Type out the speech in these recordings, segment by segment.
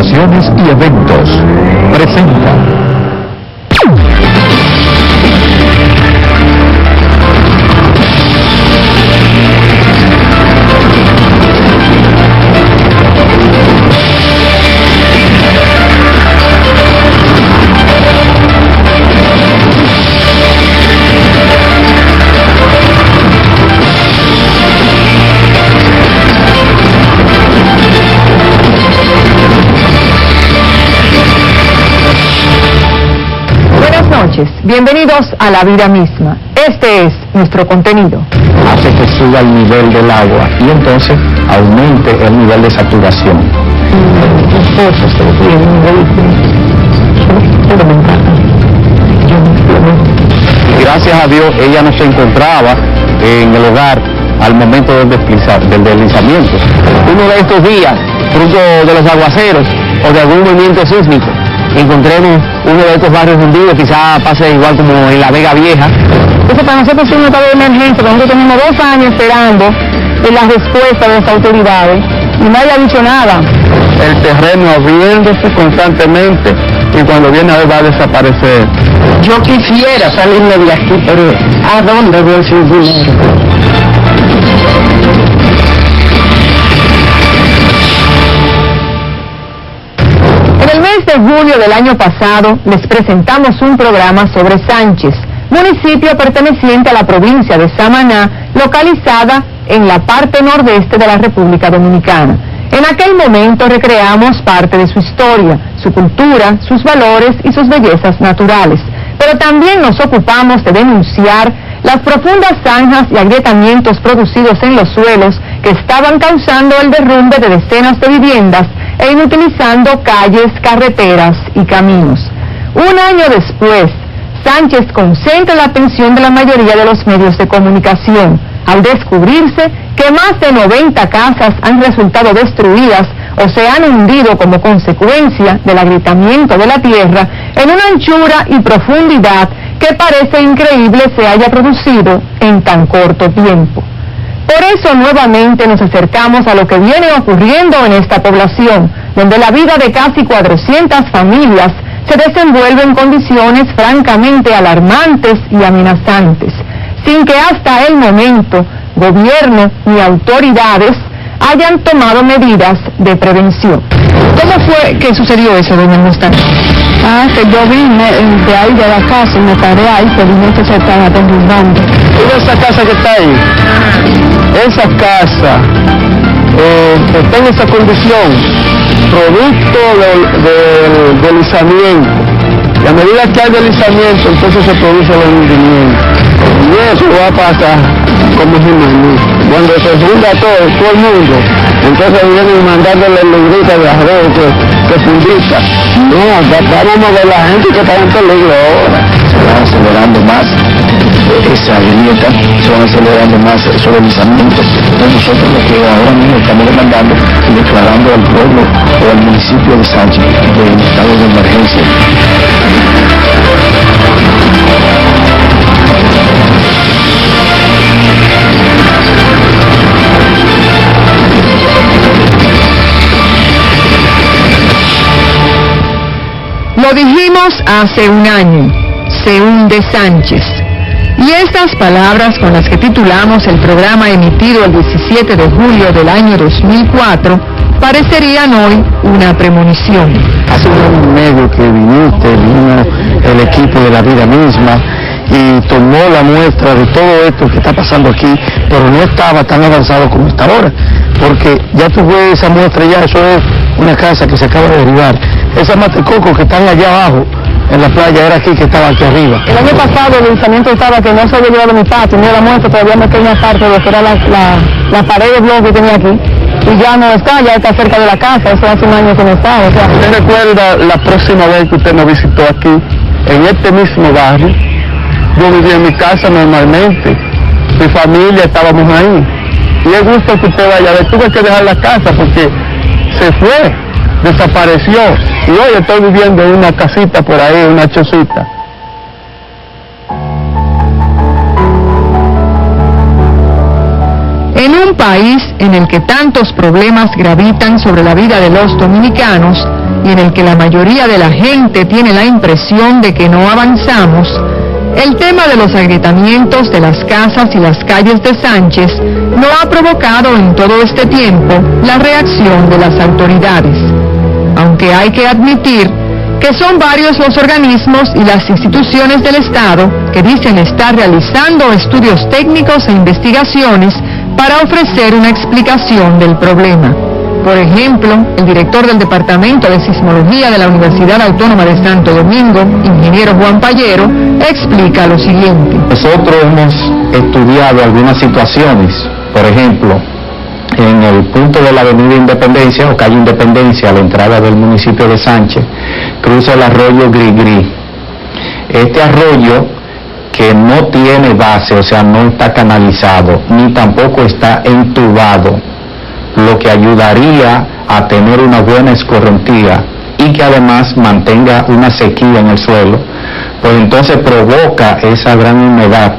Comunicaciones y Eventos presenta Bienvenidos a La Vida Misma. Este es nuestro contenido. Hace que suba el nivel del agua y entonces aumente el nivel de saturación. Las cosas que tienen un y gracias a Dios ella no se encontraba en el hogar al momento del deslizamiento. Uno de estos días, fruto de los aguaceros o de algún movimiento sísmico, encontremos uno de estos barrios hundidos, quizá pase igual como en La Vega Vieja. Eso para nosotros es un estado de emergencia. Nosotros tenemos 2 años esperando en la respuesta de las autoridades y nadie ha dicho nada. El terreno abriéndose constantemente y cuando viene a ver va a desaparecer. Yo quisiera salirme de aquí, pero ¿a dónde voy sin dinero? En el mes de julio del año pasado les presentamos un programa sobre Sánchez, municipio perteneciente a la provincia de Samaná, localizada en la parte nordeste de la República Dominicana. En aquel momento recreamos parte de su historia, su cultura, sus valores y sus bellezas naturales, pero también nos ocupamos de denunciar las profundas zanjas y agrietamientos producidos en los suelos que estaban causando el derrumbe de decenas de viviendas e inutilizando calles, carreteras y caminos. Un año después, Sánchez concentra la atención de la mayoría de los medios de comunicación, al descubrirse que más de 90 casas han resultado destruidas o se han hundido como consecuencia del agrietamiento de la tierra en una anchura y profundidad que parece increíble se haya producido en tan corto tiempo. Por eso nuevamente nos acercamos a lo que viene ocurriendo en esta población, donde la vida de casi 400 familias se desenvuelve en condiciones francamente alarmantes y amenazantes, sin que hasta el momento gobierno ni autoridades hayan tomado medidas de prevención. ¿Cómo fue que sucedió eso, doña Mustana? Que yo vine de ahí de la casa y me paré ahí, pero vine que se estaba derrumbando. ¿Y esa casa que está ahí? Esa casa que está en esa condición, producto del deslizamiento. Y a medida que hay deslizamiento, entonces se produce el hundimiento. Y eso va a pasar como Jimaní. Cuando se funda todo el mundo, entonces vienen mandándole libritas de arroz que fundica. No, vamos a ver la gente que está en peligro ahora. Se van acelerando más esa grieta, se van acelerando más esos deslizamientos. Entonces nosotros lo que ahora mismo estamos demandando y declarando al pueblo o al municipio de Sánchez en estado de emergencia. Lo dijimos hace un año, se hunde Sánchez. Y estas palabras con las que titulamos el programa emitido el 17 de julio del año 2004 parecerían hoy una premonición. Hace un año y medio que vino el equipo de La Vida Misma y tomó la muestra de todo esto que está pasando aquí, pero no estaba tan avanzado como está ahora, porque ya tú ves esa muestra ya, eso es una casa que se acaba de derribar. Esas matecocos que están allá abajo en la playa era aquí que estaba aquí arriba. El año pasado el deslizamiento estaba que no se había llevado mi patio, ni la muestra, todavía me queda una parte de que era la pared de bloque que tenía aquí. Y ya no está, ya está cerca de la casa, eso hace un año que no está. O sea, ¿usted recuerda la próxima vez que usted nos visitó aquí, en este mismo barrio? Yo vivía en mi casa normalmente, mi familia estábamos ahí. Y es gusto que usted vaya a ver, tuve que dejar la casa porque se fue, desapareció. Y hoy estoy viviendo en una casita por ahí, una chocita. En un país en el que tantos problemas gravitan sobre la vida de los dominicanos, y en el que la mayoría de la gente tiene la impresión de que no avanzamos, el tema de los agrietamientos de las casas y las calles de Sánchez no ha provocado en todo este tiempo la reacción de las autoridades. Aunque hay que admitir que son varios los organismos y las instituciones del Estado que dicen estar realizando estudios técnicos e investigaciones para ofrecer una explicación del problema. Por ejemplo, el director del Departamento de Sismología de la Universidad Autónoma de Santo Domingo, ingeniero Juan Payero, explica lo siguiente. Nosotros hemos estudiado algunas situaciones, por ejemplo, en el punto de la avenida Independencia o calle Independencia, a la entrada del municipio de Sánchez, cruza el arroyo Grigri. Este arroyo, que no tiene base, o sea, no está canalizado, ni tampoco está entubado, lo que ayudaría a tener una buena escorrentía y que además mantenga una sequía en el suelo, pues entonces provoca esa gran humedad,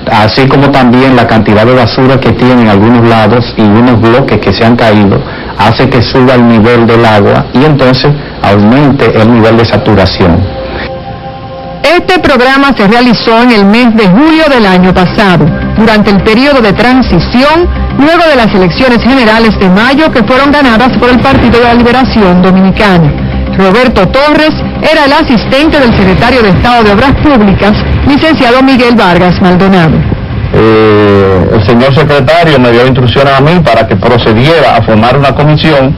así como también la cantidad de basura que tienen algunos lados y unos bloques que se han caído, hace que suba el nivel del agua y entonces aumente el nivel de saturación. Este programa se realizó en el mes de julio del año pasado, durante el periodo de transición, luego de las elecciones generales de mayo que fueron ganadas por el Partido de la Liberación Dominicana. Roberto Torres era el asistente del secretario de Estado de Obras Públicas, licenciado Miguel Vargas Maldonado. El señor secretario me dio instrucciones a mí para que procediera a formar una comisión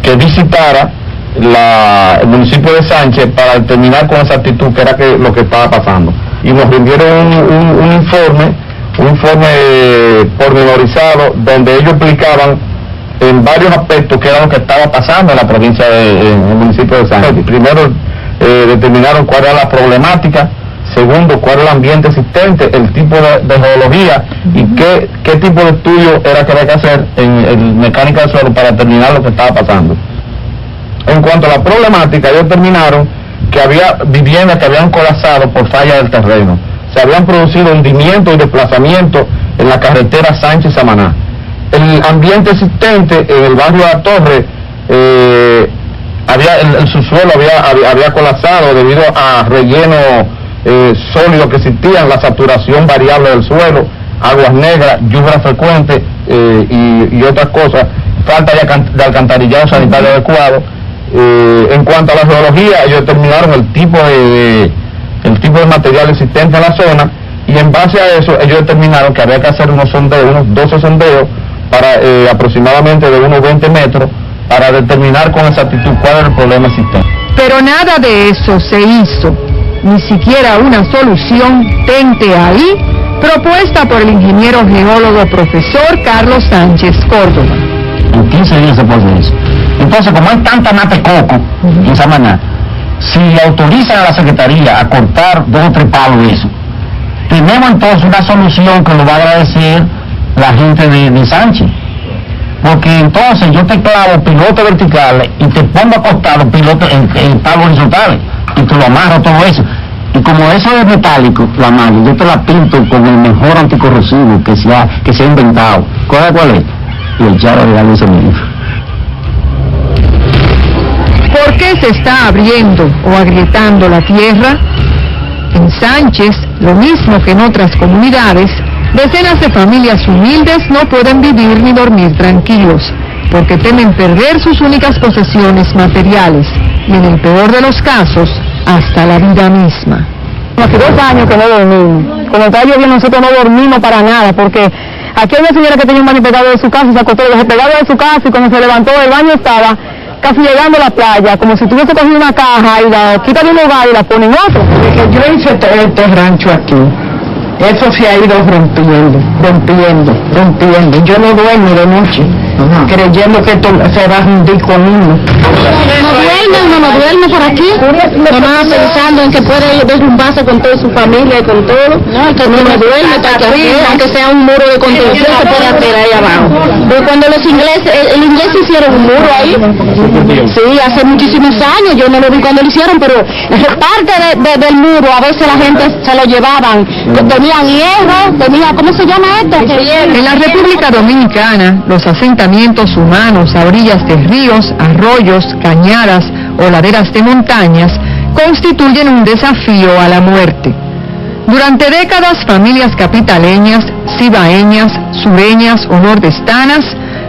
que visitara el municipio de Sánchez para determinar con exactitud qué era lo que estaba pasando. Y nos rindieron un informe pormenorizado, donde ellos explicaban en varios aspectos qué era lo que estaba pasando en la provincia en el municipio de Sánchez. Primero, determinaron cuál era la problemática. Segundo, cuál era el ambiente existente, el tipo de geología y qué tipo de estudio era que había que hacer en mecánica del suelo para determinar lo que estaba pasando. En cuanto a la problemática, ellos determinaron que había viviendas que habían colapsado por falla del terreno. Se habían producido hundimientos y desplazamientos en la carretera Sánchez-Samaná. El ambiente existente en el barrio de la Torre, el subsuelo había colapsado debido a relleno sólidos que existían, la saturación variable del suelo, aguas negras, lluvias frecuentes y otras cosas, falta de alcantarillado sanitario adecuado. En cuanto a la geología, ellos determinaron el tipo de material existente en la zona y en base a eso ellos determinaron que había que hacer unos 12 sondeos para aproximadamente de unos 20 metros para determinar con exactitud cuál era el problema existente. Pero nada de eso se hizo, ni siquiera una solución tente ahí, propuesta por el ingeniero geólogo profesor Carlos Sánchez Córdoba. En 15 días se puede hacer eso. Entonces, como hay tanta mate coco en Samaná, si autorizan a la Secretaría a cortar 2 o 3 palos de eso, tenemos entonces una solución que lo va a agradecer la gente de Sánchez. Porque entonces yo te clavo pilotes verticales y te pongo acostado pilotes en palos horizontales y te lo amarro todo eso. Y como eso es metálico, la malla, yo te la pinto con el mejor anticorrosivo que se ha inventado. ¿Cuál es? Y el charo de ese mismo. ¿Por qué se está abriendo o agrietando la tierra? En Sánchez, lo mismo que en otras comunidades, decenas de familias humildes no pueden vivir ni dormir tranquilos, porque temen perder sus únicas posesiones materiales, y en el peor de los casos, hasta la vida misma. Hace 2 años que no dormimos. Cuando estaba lloviendo nosotros no dormimos para nada, porque aquí hay una señora que tenía un baño pegado de su casa y se acostó pegado de su casa y cuando se levantó el baño estaba casi llegando a la playa, como si tuviese cogido una caja y la quita de un lugar y la pone en otro. Yo hice todo este rancho aquí. Eso se ha ido rompiendo. Yo no duermo de noche, creyendo que esto se va a hundir con uno. No duerme duerme por aquí, nomás pensando en que puede derrumbarse con toda su familia y con todo. No, que no me duerme, aunque sea un muro de contención se puede hacer ahí abajo. Pero cuando los ingleses, el inglés hicieron un muro ahí, sí, hace muchísimos años, yo no lo vi cuando lo hicieron, pero parte del muro a veces la gente se lo llevaban, tenían hierro, ¿cómo se llama esto? En la República Dominicana, los asentamientos humanos a orillas de ríos, arroyos, cañadas o laderas de montañas constituyen un desafío a la muerte. Durante décadas, familias capitaleñas, cibaeñas, sureñas o nordestanas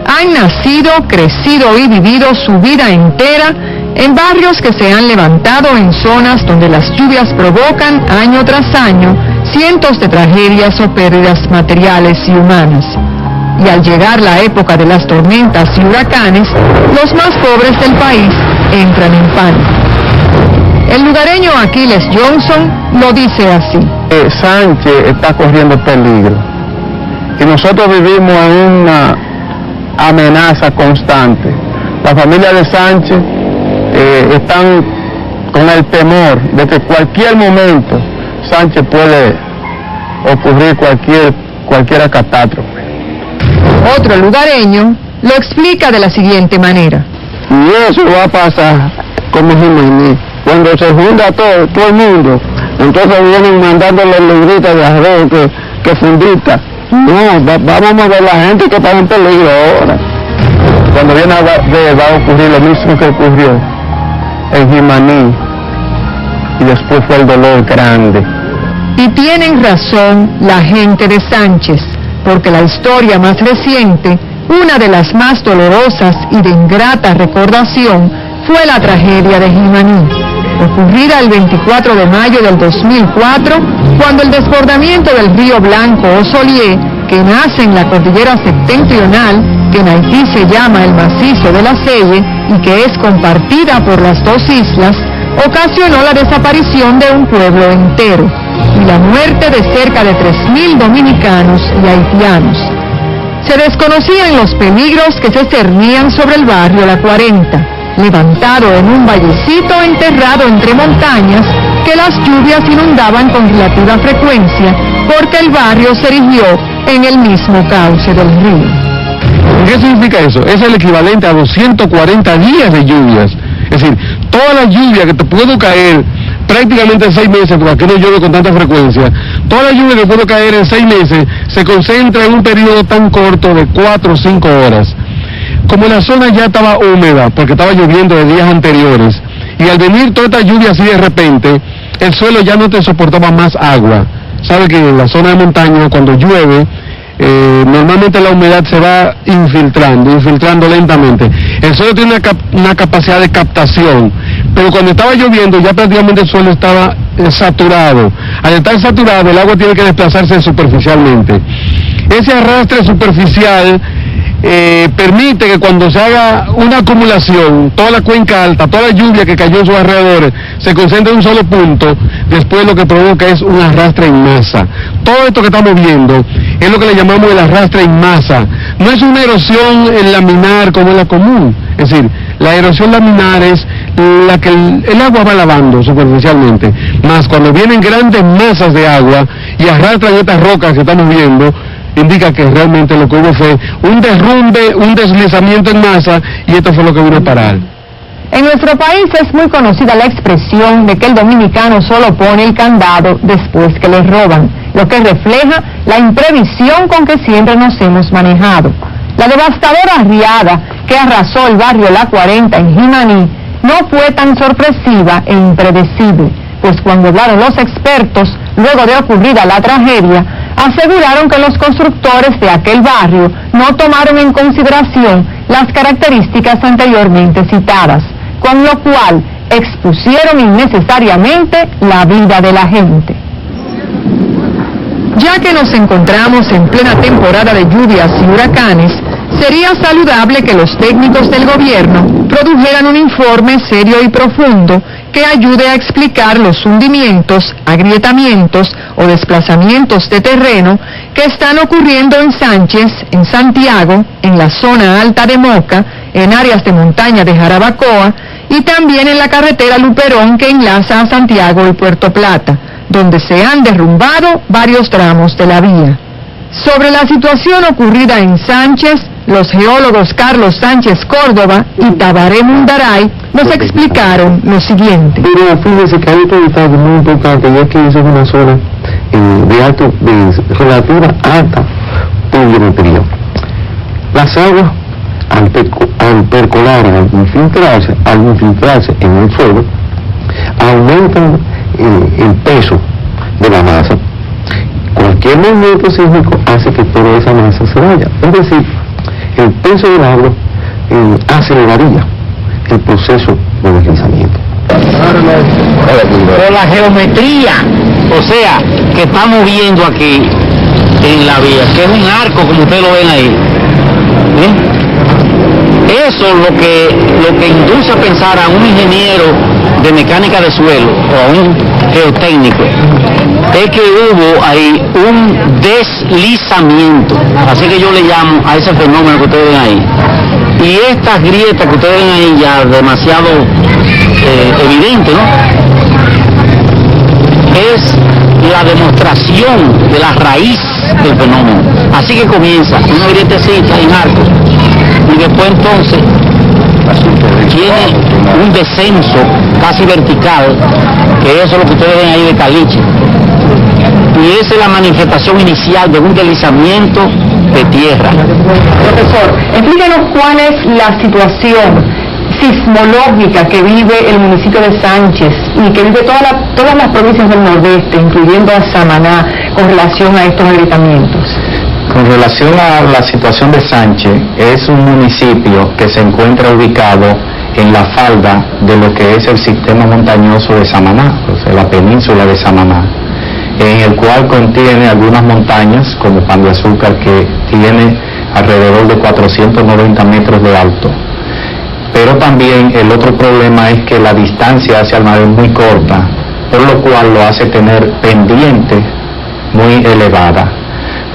han nacido, crecido y vivido su vida entera en barrios que se han levantado en zonas donde las lluvias provocan año tras año cientos de tragedias o pérdidas materiales y humanas. Y al llegar la época de las tormentas y huracanes, los más pobres del país entran en pánico. El lugareño Aquiles Johnson lo dice así. Sánchez está corriendo peligro y nosotros vivimos en una amenaza constante. La familia de Sánchez están con el temor de que cualquier momento Sánchez puede ocurrir cualquier catástrofe. Otro lugareño lo explica de la siguiente manera. Y eso va a pasar como Jiménez. Cuando se junta todo el mundo, entonces vienen mandando las libritas de arroz que fundita. No, vamos a ver la gente que está en peligro ahora. Cuando viene a ver, va a ocurrir lo mismo que ocurrió en Jimaní. Y después fue el dolor grande. Y tienen razón la gente de Sánchez, porque la historia más reciente, una de las más dolorosas y de ingrata recordación, fue la tragedia de Jimaní, ocurrida el 24 de mayo del 2004, cuando el desbordamiento del río Blanco o Solié, que nace en la cordillera septentrional, que en Haití se llama el macizo de la Selle y que es compartida por las dos islas, ocasionó la desaparición de un pueblo entero y la muerte de cerca de 3.000 dominicanos y haitianos. Se desconocían los peligros que se cernían sobre el barrio La 40, levantado en un vallecito enterrado entre montañas que las lluvias inundaban con relativa frecuencia porque el barrio se erigió en el mismo cauce del río. ¿Qué significa eso? Es el equivalente a 240 días de lluvias. Es decir, toda la lluvia que te pudo caer prácticamente en 6 meses, porque aquí no llueve con tanta frecuencia, toda la lluvia que pudo caer en 6 meses se concentra en un periodo tan corto de 4 o 5 horas. Como la zona ya estaba húmeda, porque estaba lloviendo de días anteriores, y al venir toda esta lluvia así de repente, el suelo ya no te soportaba más agua. Sabe que en la zona de montaña, cuando llueve, normalmente la humedad se va infiltrando lentamente. El suelo tiene una capacidad de captación, pero cuando estaba lloviendo ya prácticamente el suelo estaba saturado. Al estar saturado, el agua tiene que desplazarse superficialmente. Ese arrastre superficial permite que cuando se haga una acumulación, toda la cuenca alta, toda la lluvia que cayó en sus alrededores, se concentra en un solo punto, después lo que provoca es un arrastre en masa. Todo esto que estamos viendo es lo que le llamamos el arrastre en masa. No es una erosión laminar como es la común, es decir, la erosión laminar es la que el agua va lavando superficialmente, más cuando vienen grandes masas de agua y arrastran estas rocas que estamos viendo, indica que realmente lo que hubo fue un derrumbe, un deslizamiento en masa, y esto fue lo que vino a parar. En nuestro país es muy conocida la expresión de que el dominicano solo pone el candado después que le roban, lo que refleja la imprevisión con que siempre nos hemos manejado. La devastadora riada que arrasó el barrio La 40 en Jimaní no fue tan sorpresiva e impredecible, pues cuando hablaron los expertos, luego de ocurrida la tragedia, aseguraron que los constructores de aquel barrio no tomaron en consideración las características anteriormente citadas, con lo cual expusieron innecesariamente la vida de la gente. Ya que nos encontramos en plena temporada de lluvias y huracanes, sería saludable que los técnicos del gobierno produjeran un informe serio y profundo que ayude a explicar los hundimientos, agrietamientos o desplazamientos de terreno que están ocurriendo en Sánchez, en Santiago, en la zona alta de Moca, en áreas de montaña de Jarabacoa y también en la carretera Luperón que enlaza a Santiago y Puerto Plata, donde se han derrumbado varios tramos de la vía. Sobre la situación ocurrida en Sánchez, los geólogos Carlos Sánchez Córdoba y Tabaré Mundaray nos explicaron lo siguiente. Pero fíjense que hay otro detalle muy importante, ya que esa es una zona de relativa alta pluviometría. Las aguas, al percolar, al infiltrarse en el suelo, aumentan el peso de la masa. Cualquier movimiento sísmico hace que toda esa masa se vaya. Es decir, el peso del agua aceleraría el proceso de deslizamiento. Por la geometría, o sea, que estamos viendo aquí en la vía, que es un arco como ustedes lo ven ahí. Eso lo que induce a pensar a un ingeniero de mecánica de suelo o a un geotécnico es que hubo ahí un deslizamiento, así que yo le llamo a ese fenómeno que ustedes ven ahí. Y estas grietas que ustedes ven ahí ya demasiado evidente, ¿no? Es la demostración de la raíz del fenómeno. Así que comienza una grietecita en arco y después entonces tiene un descenso casi vertical, que eso es lo que ustedes ven ahí de caliche. Y esa es la manifestación inicial de un deslizamiento de tierra. Profesor, explícanos cuál es la situación sismológica que vive el municipio de Sánchez y que vive todas las provincias del Nordeste, incluyendo a Samaná, con relación a estos agrietamientos. Con relación a la situación de Sánchez, es un municipio que se encuentra ubicado en la falda de lo que es el sistema montañoso de Samaná, o sea, la península de Samaná, en el cual contiene algunas montañas, como Pan de Azúcar, que tiene alrededor de 490 metros de alto. Pero también el otro problema es que la distancia hacia el mar es muy corta, por lo cual lo hace tener pendiente muy elevada.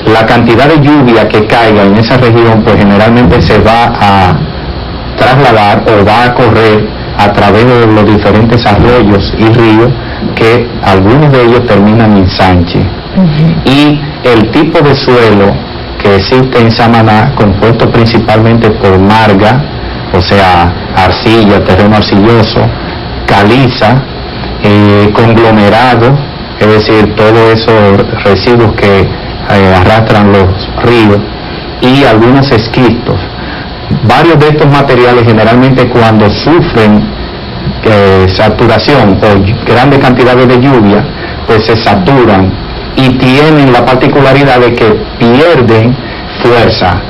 La cantidad de lluvia que caiga en esa región pues generalmente se va a trasladar o va a correr a través de los diferentes arroyos y ríos, que algunos de ellos terminan en Sánchez. Y el tipo de suelo que existe en Samaná, compuesto principalmente por marga, o sea, arcilla, terreno arcilloso, caliza, conglomerado, es decir, todos esos residuos que arrastran los ríos, y algunos esquistos. Varios de estos materiales generalmente cuando sufren saturación o grandes cantidades de lluvia, pues se saturan y tienen la particularidad de que pierden fuerza,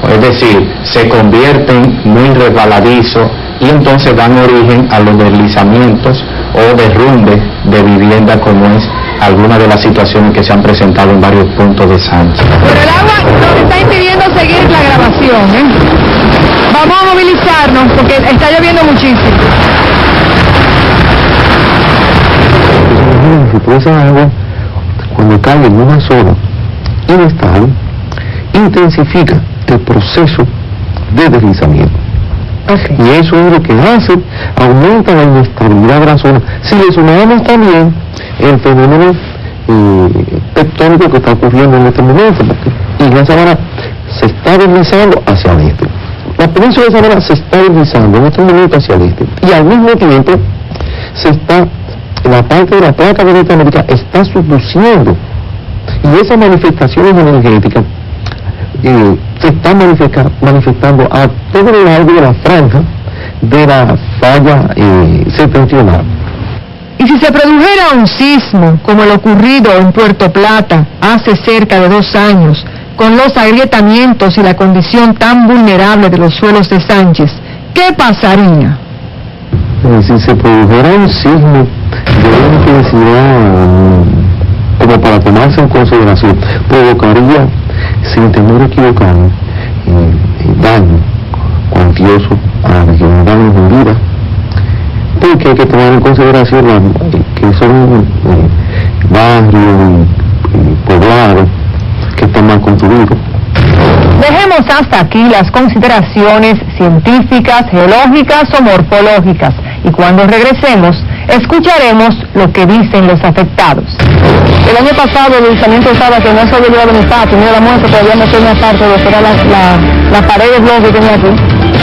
es decir, se convierten muy resbaladizos y entonces dan origen a los deslizamientos o derrumbes de vivienda, como es algunas de las situaciones que se han presentado en varios puntos de Sánchez. Pero el agua nos está impidiendo seguir la grabación, Vamos a movilizarnos porque está lloviendo muchísimo. Si toda esa agua, cuando cae en una zona inestable, intensifica el proceso de deslizamiento. Y eso es lo que hace, aumenta la inestabilidad de la zona. Si le sumamos también el fenómeno tectónico que está ocurriendo en este momento, porque Isla Samaná se está deslizando hacia el este. La península de Samaná se está deslizando en este momento hacia el este. Y al mismo tiempo la parte de la placa de Norteamérica está subduciendo. Y esas manifestaciones energéticas se están manifestando a todo lo largo de la franja de la falla septentrional. Y si se produjera un sismo, como lo ocurrido en Puerto Plata hace cerca de 2 años, con los agrietamientos y la condición tan vulnerable de los suelos de Sánchez, ¿qué pasaría? Si se produjera un sismo de una intensidad como para tomarse en consideración, provocaría, sin temor a equivocarme, daño cuantioso a la región, daños en vida, porque hay que tomar en consideración que son barrios poblados que están mal construidos. Dejemos hasta aquí las consideraciones científicas, geológicas o morfológicas. Y cuando regresemos, escucharemos lo que dicen los afectados. El año pasado el deslizamiento estaba que no se había llevado mi patio, mira la muestra todavía no tiene parte de que era la pared de bloque que tenía aquí.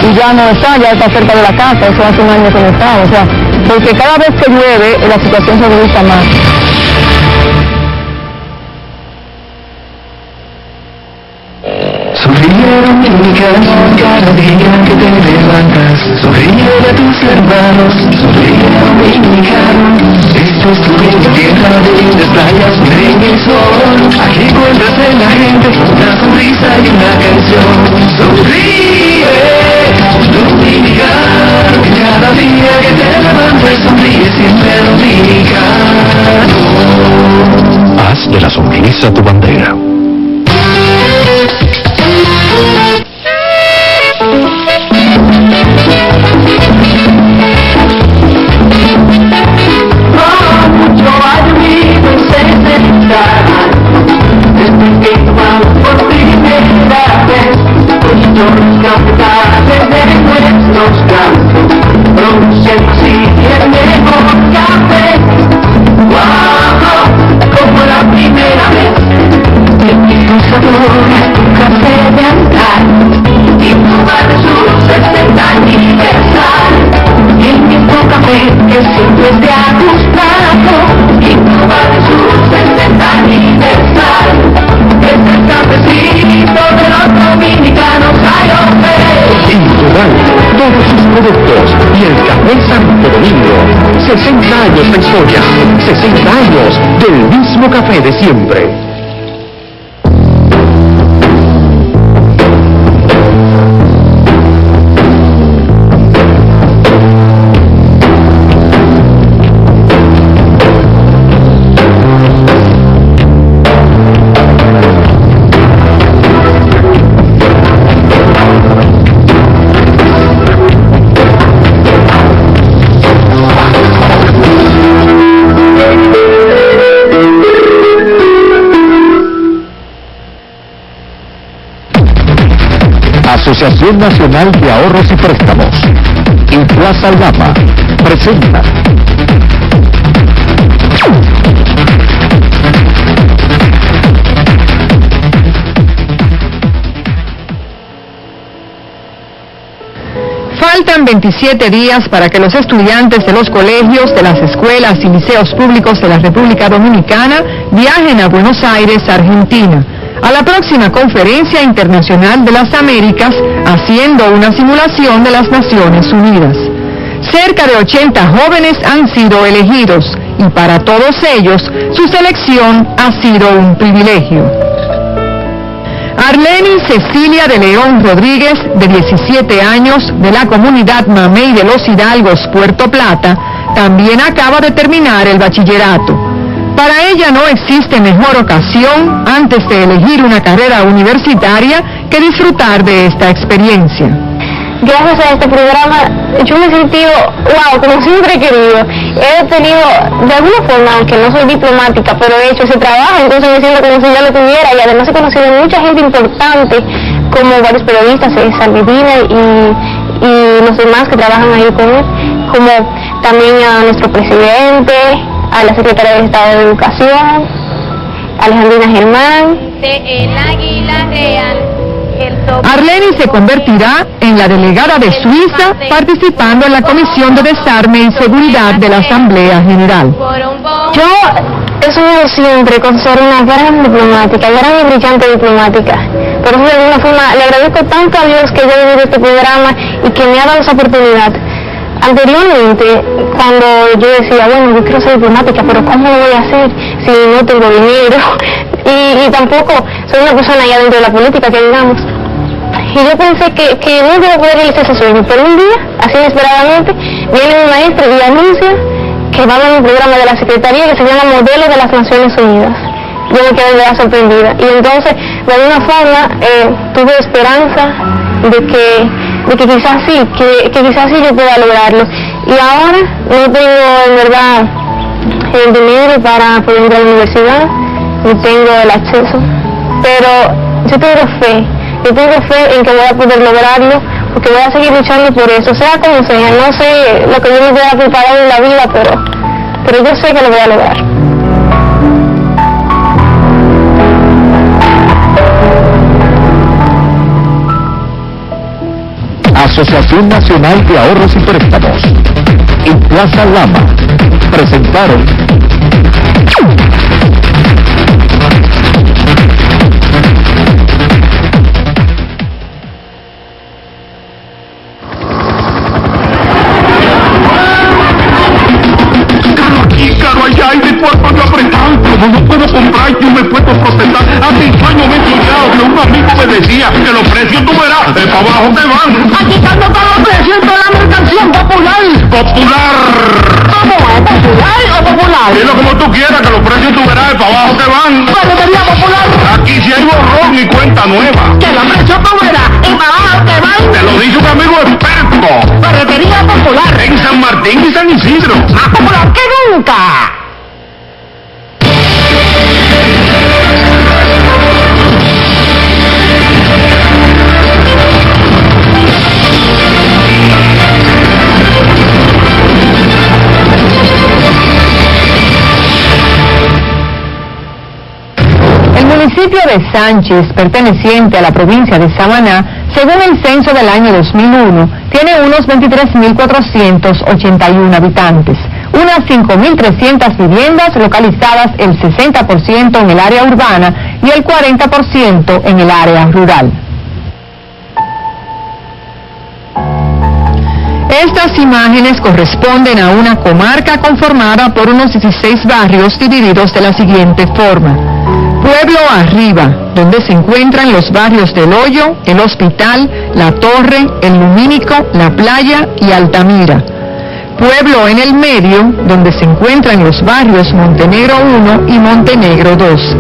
Y ya no está, ya está cerca de la casa, eso hace un año que no está, o sea, porque cada vez que llueve la situación se agudiza más. Sonríe dominicano cada día que te levantas, sonríe a tus hermanos, sonríe dominicano. Esto es tu bella tierra de lindas playas, ven el sol, aquí encuentras en la gente una sonrisa y una canción. Sonríe dominicano, cada día que te levantas, sonríe siempre dominicano. Haz de la sonrisa tu bandera. Mucho has vivido sin sentar, desde que vamos por primera vez, todos los capitales de nuestros campos, produciendo así el mejor café. Wow, como la primera vez, que mis sabores tu café de andar, y probar su 60 aniversario, y el mismo café que siempre te ha gustado, y probar su 60 aniversario, es el cafecito de los dominicanos. En Total, todos sus productos y el Café Santo Domingo. 60 años de historia, 60 años del mismo café de siempre. Asociación Nacional de Ahorros y Préstamos y Plaza Aldama presenta Faltan 27 días para que los estudiantes de los colegios, de las escuelas y liceos públicos de la República Dominicana viajen a Buenos Aires, Argentina, a la próxima Conferencia Internacional de las Américas, haciendo una simulación de las Naciones Unidas. Cerca de 80 jóvenes han sido elegidos y para todos ellos su selección ha sido un privilegio. Arleni Cecilia de León Rodríguez, de 17 años, de la comunidad Mamey de Los Hidalgos, Puerto Plata, también acaba de terminar el bachillerato. Para ella no existe mejor ocasión antes de elegir una carrera universitaria que disfrutar de esta experiencia. Gracias a este programa yo me he sentido, como siempre he querido. He tenido, de alguna forma, aunque no soy diplomática, pero he hecho ese trabajo, entonces me siento como si ya lo tuviera, y además he conocido mucha gente importante, como varios periodistas, César Medina y los demás que trabajan ahí con él, como también a nuestro presidente, a la secretaria de Estado de Educación, Alejandrina Germán. El Águila Real. Arleni se convertirá en la delegada de Suiza, participando en la Comisión de Desarme y Seguridad de la Asamblea General. Yo he soñado siempre con ser una gran diplomática, gran y brillante diplomática. Por eso, de alguna forma, le agradezco tanto a Dios que haya vivido este programa y que me ha dado esa oportunidad. Anteriormente, cuando yo decía, yo quiero ser diplomática, pero ¿cómo lo voy a hacer si no tengo dinero? Y tampoco soy una persona ya dentro de la política, que digamos. Y yo pensé que no iba a poder realizar ese sueño, pero un día, así inesperadamente, viene mi maestro y anuncia que va a haber un programa de la Secretaría que se llama Modelo de las Naciones Unidas. Yo me quedé ya sorprendida. Y entonces, de alguna forma, tuve esperanza de que quizás sí, que quizás sí yo pueda lograrlo. Y ahora no tengo, en verdad, el dinero para poder ir a la universidad, no tengo el acceso, pero yo tengo fe en que voy a poder lograrlo, porque voy a seguir luchando por eso, sea como sea. No sé lo que yo me hubiera preparado en la vida, pero yo sé que lo voy a lograr. Asociación Nacional de Ahorros y Préstamos y Plaza Lama presentaron Caro allá y de cuarto yo apretado, como no puedo comprar, yo me puedo protestar. Hace 5 años me he encontrado que un amigo me decía que los precios tú verás, de para abajo que van. Aquí están todos los precios de la mercancía popular. ¡Popular! ¿Cómo es? ¿Popular o popular? Dilo como tú quieras, que los precios tú verás, de para abajo que van. Ferretería Popular. Aquí si hay borrón y cuenta nueva. Que los precios tú verás, y para abajo que van. Te lo dice un amigo experto. Ferretería Popular. En San Martín y San Isidro. Más popular que nunca. El municipio de Sánchez, perteneciente a la provincia de Samaná, según el censo del año 2001, tiene unos 23.481 habitantes, unas 5.300 viviendas localizadas el 60% en el área urbana y el 40% en el área rural. Estas imágenes corresponden a una comarca conformada por unos 16 barrios divididos de la siguiente forma. Pueblo Arriba, donde se encuentran los barrios del Hoyo, el Hospital, La Torre, el Lumínico, La Playa y Altamira. Pueblo en el medio, donde se encuentran los barrios Montenegro 1 y Montenegro 2.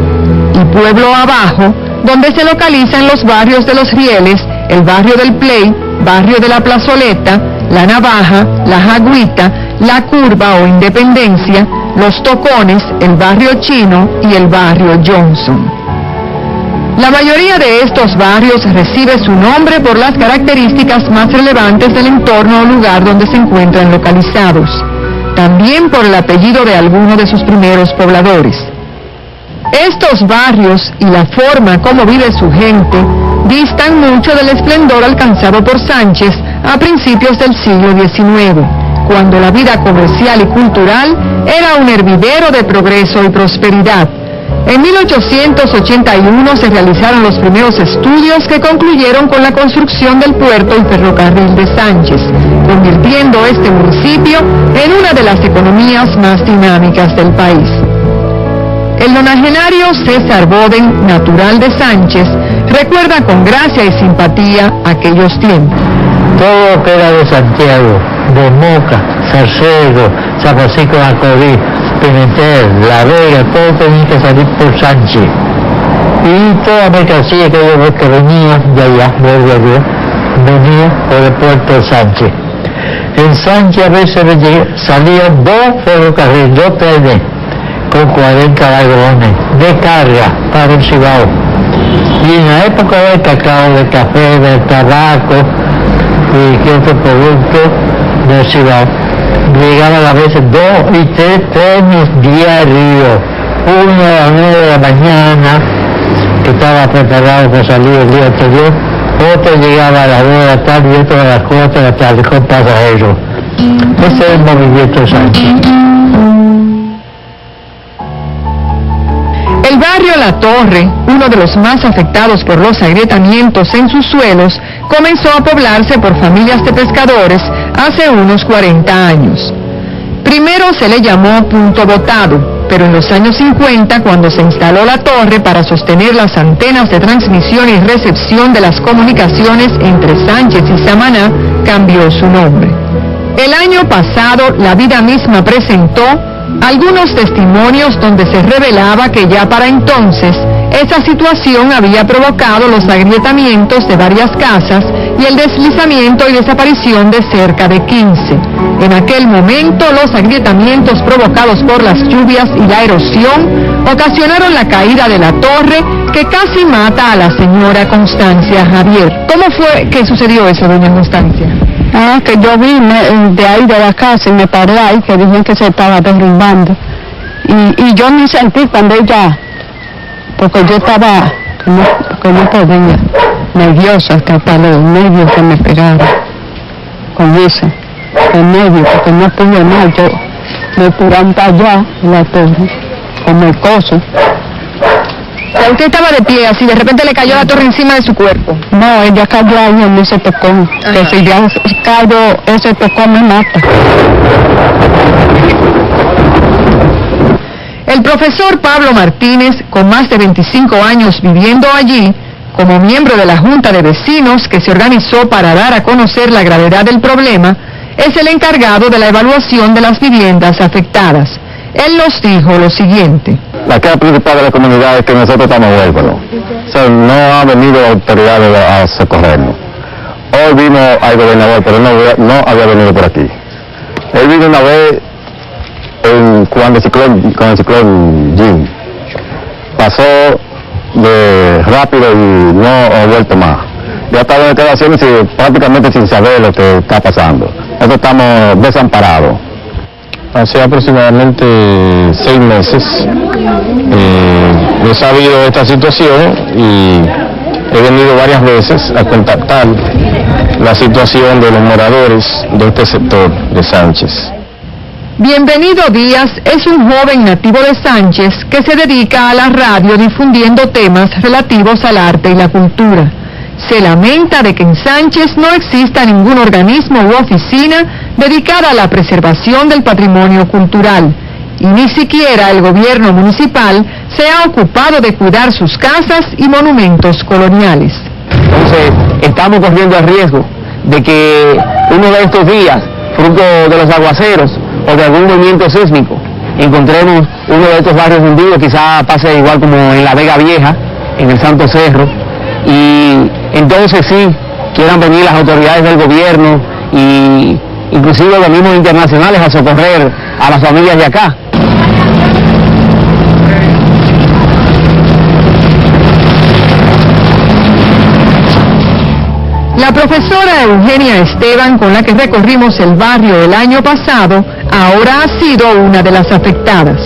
Y Pueblo Abajo, donde se localizan los barrios de Los Rieles, el barrio del Play, barrio de la Plazoleta, La Navaja, La Jagüita, La Curva o Independencia, Los Tocones, el barrio Chino y el barrio Johnson. La mayoría de estos barrios recibe su nombre por las características más relevantes del entorno o lugar donde se encuentran localizados, también por el apellido de alguno de sus primeros pobladores. Estos barrios y la forma como vive su gente distan mucho del esplendor alcanzado por Sánchez a principios del siglo XIX, cuando la vida comercial y cultural era un hervidero de progreso y prosperidad. En 1881 se realizaron los primeros estudios que concluyeron con la construcción del puerto y ferrocarril de Sánchez, convirtiendo este municipio en una de las economías más dinámicas del país. El nonagenario César Boden, natural de Sánchez, recuerda con gracia y simpatía aquellos tiempos. Todo lo que era de Santiago, de Moca, Salcedo, San Francisco de Macorís, Pimentel, La Vega, todo tenía que salir por Sánchez. Y toda mercancía que venía de allá, venía por el puerto de Sánchez. En Sánchez a veces salían 2 ferrocarriles, 2 trenes, con 40 vagones de carga para el Cibao. Y en la época del cacao, del café, del tabaco y que otro producto del Cibao, llegaban a veces 2 y 3 trenes diarios, uno a las 9 de la mañana, que estaba preparado para salir el día anterior, otro llegaba a las 2 de la tarde y otro a las 4 de la tarde con pasajeros. Ese es el movimiento de Sánchez. El barrio La Torre, uno de los más afectados por los agrietamientos en sus suelos, comenzó a poblarse por familias de pescadores hace unos 40 años. Primero se le llamó Punto Botado, pero en los años 50, cuando se instaló la torre para sostener las antenas de transmisión y recepción de las comunicaciones entre Sánchez y Samaná, cambió su nombre. El año pasado, la vida misma presentó algunos testimonios donde se revelaba que ya para entonces Esa situación había provocado los agrietamientos de varias casas y el deslizamiento y desaparición de cerca de 15. En aquel momento, los agrietamientos provocados por las lluvias y la erosión ocasionaron la caída de la torre que casi mata a la señora Constancia Javier. ¿Cómo fue que sucedió eso, doña Constancia? Que yo vine de ahí de la casa y me paré ahí, que dijeron que se estaba derrumbando. Y yo ni sentí cuando ella, porque yo estaba, porque no podía, nerviosa, hasta los nervios que me pegaron con eso, el nervio, porque no pude más, yo me tiraron para allá en la torre, como el coso. Usted estaba de pie, así de repente le cayó la torre encima de su cuerpo. No, ella cayó ahí en ese tocón, que si ya cayó ese tocón me mata. El profesor Pablo Martínez, con más de 25 años viviendo allí, como miembro de la Junta de Vecinos que se organizó para dar a conocer la gravedad del problema, es el encargado de la evaluación de las viviendas afectadas. Él nos dijo lo siguiente. La queja principal de la comunidad es que nosotros estamos huérfanos. O sea, no ha venido autoridades a socorrernos. Hoy vino al gobernador, pero no había venido por aquí. Él vino una vez con el ciclón Jim. Pasó de rápido y no ha vuelto más. Ya está en declaraciones prácticamente sin saber lo que está pasando. Nosotros estamos desamparados. Hace aproximadamente 6 meses he sabido de esta situación y he venido varias veces a contactar la situación de los moradores de este sector de Sánchez. Bienvenido Díaz es un joven nativo de Sánchez que se dedica a la radio difundiendo temas relativos al arte y la cultura. Se lamenta de que en Sánchez no exista ningún organismo u oficina dedicada a la preservación del patrimonio cultural, y ni siquiera el gobierno municipal se ha ocupado de cuidar sus casas y monumentos coloniales. Entonces, estamos corriendo el riesgo de que uno de estos días, fruto de los aguaceros o de algún movimiento sísmico, encontremos uno de estos barrios hundidos, quizá pase igual como en la Vega Vieja, en el Santo Cerro, y entonces sí, quieran venir las autoridades del gobierno y inclusive los mismos internacionales a socorrer a las familias de acá. La profesora Eugenia Esteban, con la que recorrimos el barrio el año pasado, ahora ha sido una de las afectadas.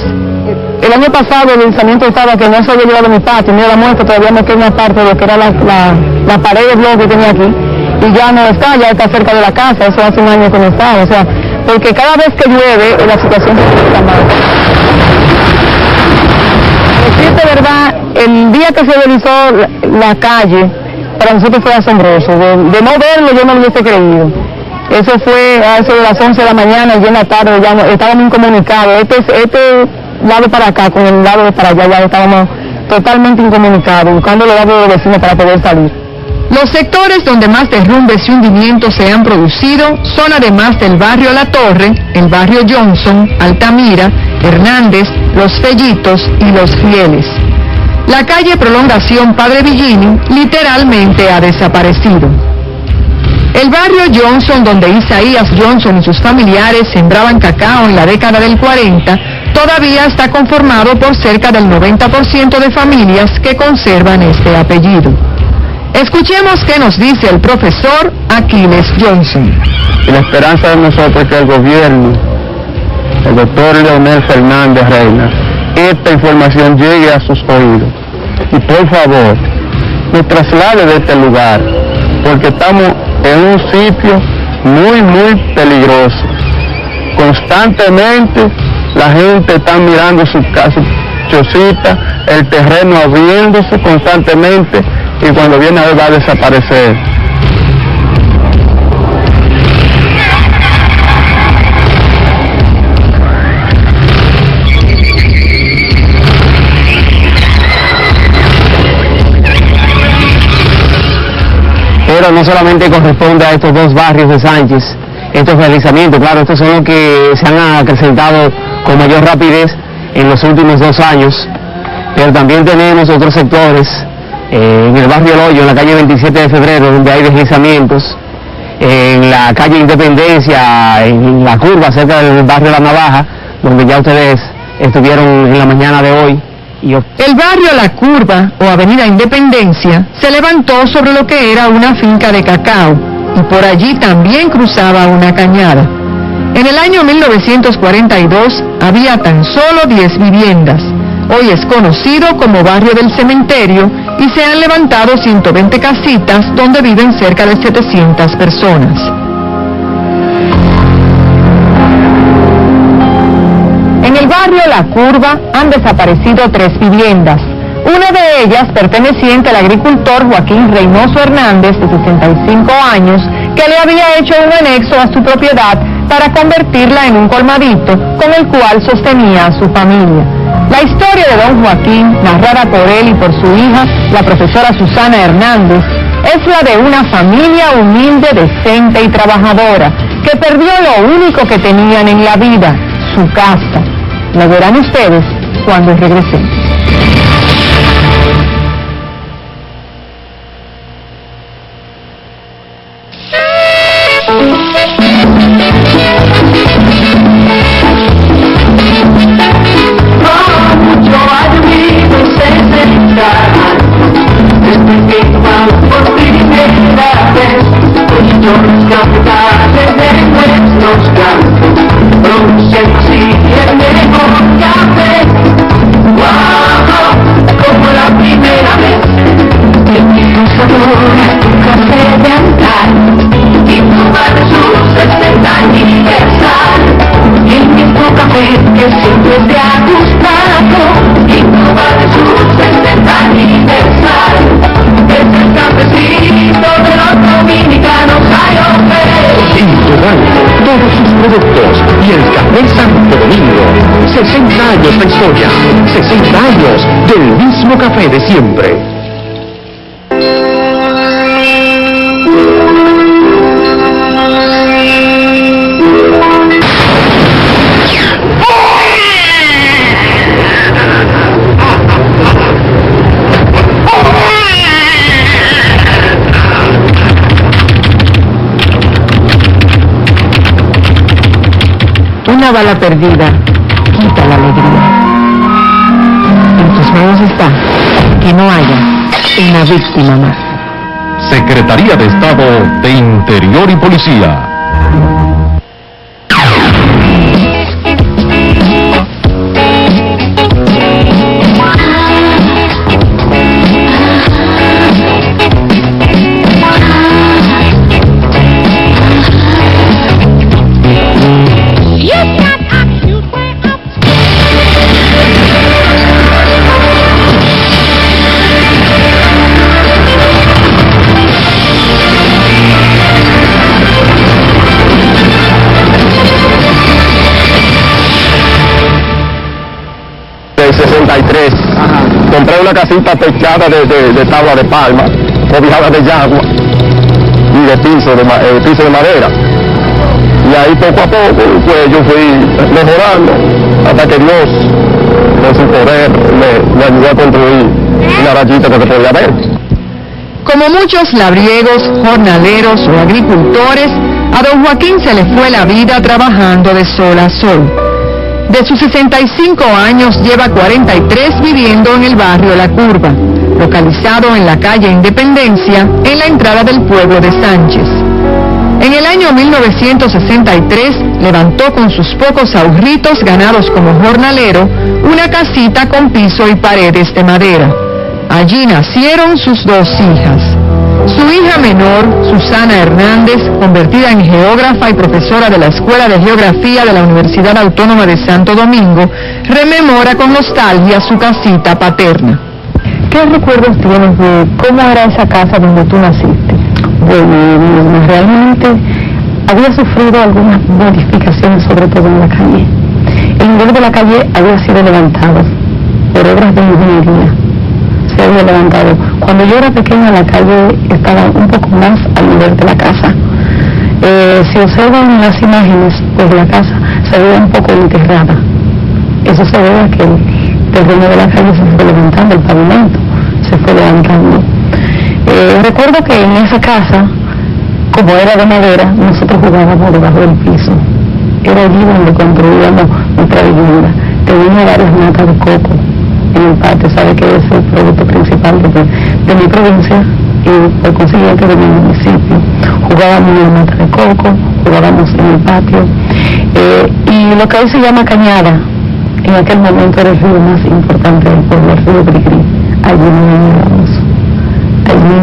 El año pasado el lanzamiento estaba que no se había llevado mi patio, ni la muestra, todavía me queda una parte de lo que era la pared de bloque que tenía aquí, y ya no está, ya está cerca de la casa, eso hace un año que no está, o sea, porque cada vez que llueve la situación se complica más. Decirte verdad, el día que se realizó la calle, para nosotros fue asombroso, de no verlo yo no lo hubiese creído. Eso fue a eso de las 11 de la mañana y en la tarde ya estábamos incomunicados, este lado para acá con el lado de para allá ya estábamos totalmente incomunicados, buscando los lados de los vecinos para poder salir. Los sectores donde más derrumbes y hundimientos se han producido son además del barrio La Torre, el barrio Johnson, Altamira, Hernández, Los Fellitos y Los Rieles. La calle Prolongación Padre Villini literalmente ha desaparecido. El barrio Johnson, donde Isaías Johnson y sus familiares sembraban cacao en la década del 40, todavía está conformado por cerca del 90% de familias que conservan este apellido. Escuchemos qué nos dice el profesor Aquiles Johnson. Y la esperanza de nosotros es que el gobierno, el doctor Leonel Fernández Reina, esta información llegue a sus oídos. Y por favor, nos traslade de este lugar, porque estamos en un sitio muy peligroso. Constantemente la gente está mirando su casa, chocita, el terreno abriéndose constantemente y cuando viene a ver va a desaparecer. Pero no solamente corresponde a estos dos barrios de Sánchez, estos deslizamientos, claro, estos son los que se han acrecentado con mayor rapidez en los últimos 2 años, pero también tenemos otros sectores, en el barrio El Hoyo, en la calle 27 de febrero, donde hay deslizamientos, en la calle Independencia, en la curva cerca del barrio La Navaja, donde ya ustedes estuvieron en la mañana de hoy. El barrio La Curva, o Avenida Independencia, se levantó sobre lo que era una finca de cacao, y por allí también cruzaba una cañada. En el año 1942 había tan solo 10 viviendas. Hoy es conocido como Barrio del Cementerio y se han levantado 120 casitas donde viven cerca de 700 personas. En el barrio La Curva han desaparecido 3 viviendas. Una de ellas perteneciente al agricultor Joaquín Reynoso Hernández, de 65 años, que le había hecho un anexo a su propiedad para convertirla en un colmadito con el cual sostenía a su familia. La historia de don Joaquín, narrada por él y por su hija, la profesora Susana Hernández, es la de una familia humilde, decente y trabajadora, que perdió lo único que tenían en la vida, su casa. La verán ustedes cuando regresemos. Todos sus productos y el Café Santo Domingo. 60 años de historia, 60 años del mismo café de siempre. Una bala perdida quita la alegría. En tus manos está que no haya una víctima más. Secretaría de Estado de Interior y Policía. Compré una casita techada de tabla de palma, cobijada de yagua y de piso de madera. Y ahí poco a poco pues yo fui mejorando hasta que Dios, con su poder, me ayudó a construir una rayita que se podía ver. Como muchos labriegos, jornaleros o agricultores, a don Joaquín se le fue la vida trabajando de sol a sol. De sus 65 años lleva 43 viviendo en el barrio La Curva, localizado en la calle Independencia, en la entrada del pueblo de Sánchez. En el año 1963 levantó con sus pocos ahorritos ganados como jornalero una casita con piso y paredes de madera. Allí nacieron sus 2 hijas. Su hija menor, Susana Hernández, convertida en geógrafa y profesora de la Escuela de Geografía de la Universidad Autónoma de Santo Domingo, rememora con nostalgia su casita paterna. ¿Qué recuerdos tienes de cómo era esa casa donde tú naciste? Bueno, realmente había sufrido algunas modificaciones, sobre todo en la calle. El nivel de la calle había sido levantado por obras de ingeniería. Se había levantado. Cuando yo era pequeña, la calle estaba un poco más al nivel de la casa. Si observan las imágenes, pues la casa se ve un poco enterrada. Eso se debe a que terreno de la calle se fue levantando, el pavimento se fue levantando. Recuerdo que en esa casa, como era de madera, nosotros jugábamos debajo del piso. Era allí donde construíamos nuestra vivienda. Teníamos varias matas de coco en el patio, sabe que es el producto principal de mi provincia y por consiguiente de mi municipio. Jugábamos en la mata de coco, jugábamos en el patio. Y lo que hoy se llama Cañada, en aquel momento era el río más importante del pueblo, el río Grigri. Allí nos allí